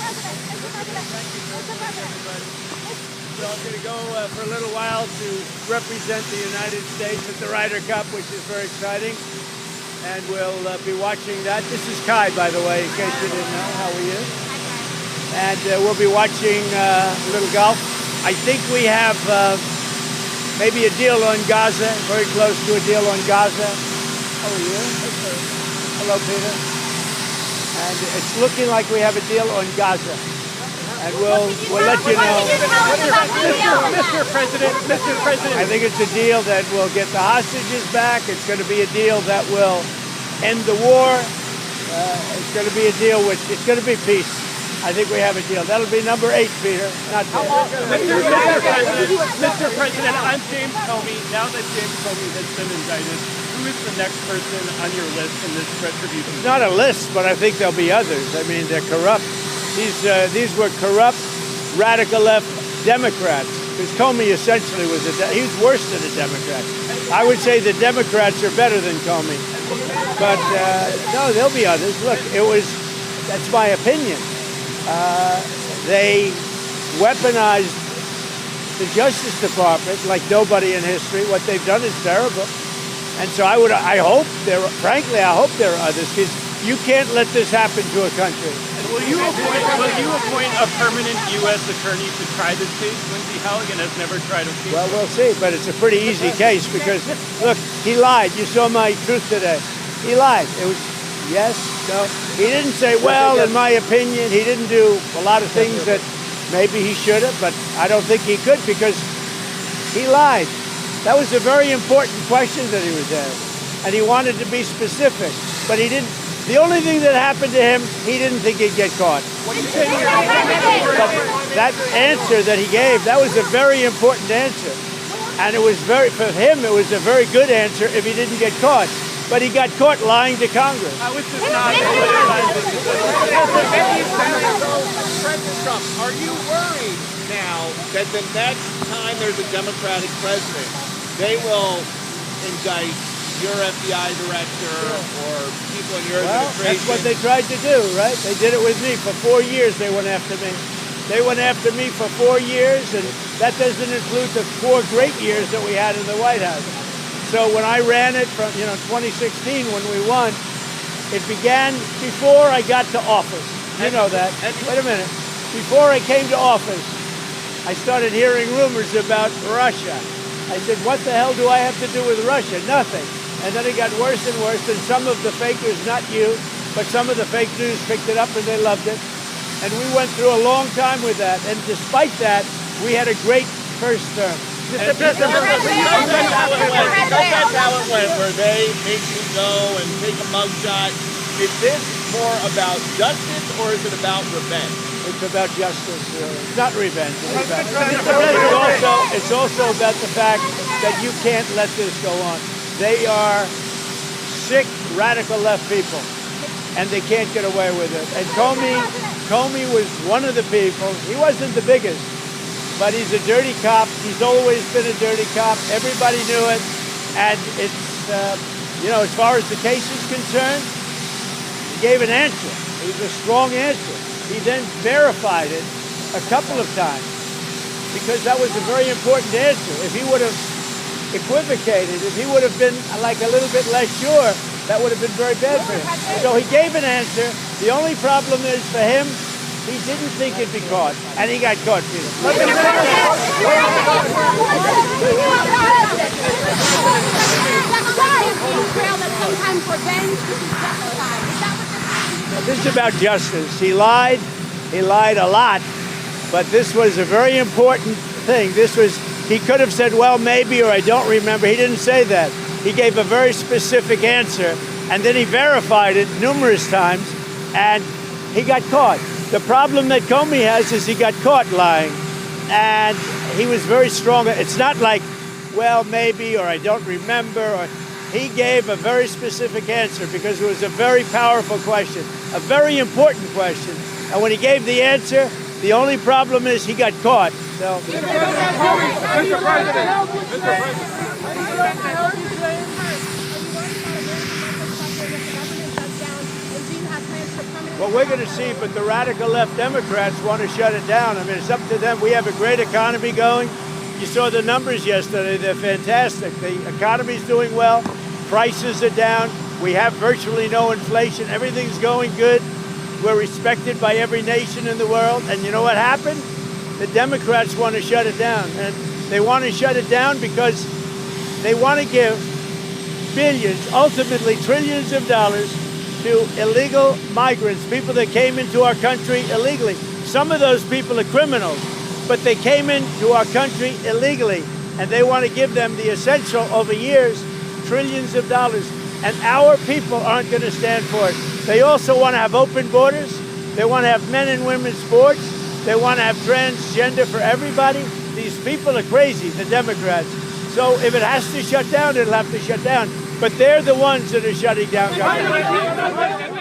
So I'm going to go for a little while to represent the United States at the Ryder Cup, which is very exciting. And we'll be watching that. This is Kai, by the way, in case you didn't know. How are you? And we'll be watching a little golf. I think we have maybe a deal on Gaza, very close to a deal on Gaza. How are you? Hello, Peter. And it's looking like we have a deal on Gaza. And we'll let you know. Mr. President, I think it's a deal that will get the hostages back. It's going to be a deal that will end the war. It's going to be a deal which it's going to be peace. I think we have a deal. That'll be number 8, Peter. Not 10. Mr. President, I'm James Comey. Now that James Comey has been indicted, who is the next person on your list in this retribution? It's not a list, but I think there'll be others. I mean, they're corrupt. These were corrupt, radical left Democrats. Because Comey essentially was he was worse than a Democrat. I would say the Democrats are better than Comey. But no, there'll be others. Look, that's my opinion. They weaponized the Justice Department like nobody in history. What they've done is terrible. And so I hope there are others, because you can't let this happen to a country. And will you appoint a permanent U.S. attorney to try this case? Lindsey Halligan has never tried a case. Well, we'll see, but it's a pretty easy case because, look, he lied. You saw my truth today. He lied. It was yes, no. He didn't say, well, in my opinion, he didn't do a lot of things that maybe he should have, but I don't think he could because he lied. That was a very important question that he was asked, and he wanted to be specific, but he didn't. The only thing that happened to him, he didn't think he'd get caught. What do you say to your But that answer that he gave, that was a very important answer, and it was for him, it was a very good answer if he didn't get caught. But he got caught lying to Congress. I was just not. President Trump, are you worried now that the next time there's a Democratic president, they will indict your FBI director or people in your administration? That's what they tried to do, right? They did it with me. For 4 years, they went after me. They went after me for 4 years, and that doesn't include the 4 great years that we had in the White House. So when I ran it from 2016 when we won, it began before I got to office. You know that. Wait a minute. Before I came to office, I started hearing rumors about Russia. I said, what the hell do I have to do with Russia? Nothing. And then it got worse and worse, and some of the fake news, not you, but some of the fake news picked it up and they loved it. And we went through a long time with that. And despite that, we had a great first term. That's how it went, where they make you go and take a mugshot. Is this more about justice or is it about revenge? It's about justice. It's not revenge. It's also about the fact that you can't let this go on. They are sick, radical left people, and they can't get away with it. And Comey was one of the people. He wasn't the biggest, but he's a dirty cop. He's always been a dirty cop. Everybody knew it. And it's, as far as the case is concerned, he gave an answer. It was a strong answer. He then verified it a couple of times because that was a very important answer. If he would have equivocated, if he would have been like a little bit less sure, that would have been very bad for him. So he gave an answer. The only problem is for him, he didn't think he'd be caught, and he got caught, Peter. This is about justice. He lied a lot, but this was a very important thing. He could have said, well, maybe, or I don't remember. He didn't say that. He gave a very specific answer, and then he verified it numerous times, and he got caught. The problem that Comey has is he got caught lying, and he was very strong. It's not like, well, maybe, or I don't remember. He gave a very specific answer because it was a very powerful question, a very important question. And when he gave the answer, the only problem is he got caught. So. Mr. President. Are you worried about American government shutdown? And do you have plans for permanent what we're going to see, but the radical left Democrats want to shut it down. I mean, it's up to them. We have a great economy going. You saw the numbers yesterday. They're fantastic. The economy's doing well. Prices are down. We have virtually no inflation. Everything's going good. We're respected by every nation in the world. And you know what happened? The Democrats want to shut it down. And they want to shut it down because they want to give billions, ultimately trillions of dollars to illegal migrants, people that came into our country illegally. Some of those people are criminals, but they came into our country illegally, and they want to give them the essential over years, trillions of dollars. And our people aren't going to stand for it. They also want to have open borders. They want to have men and women's sports. They want to have transgender for everybody. These people are crazy, the Democrats. So if it has to shut down, it'll have to shut down. But they're the ones that are shutting down government.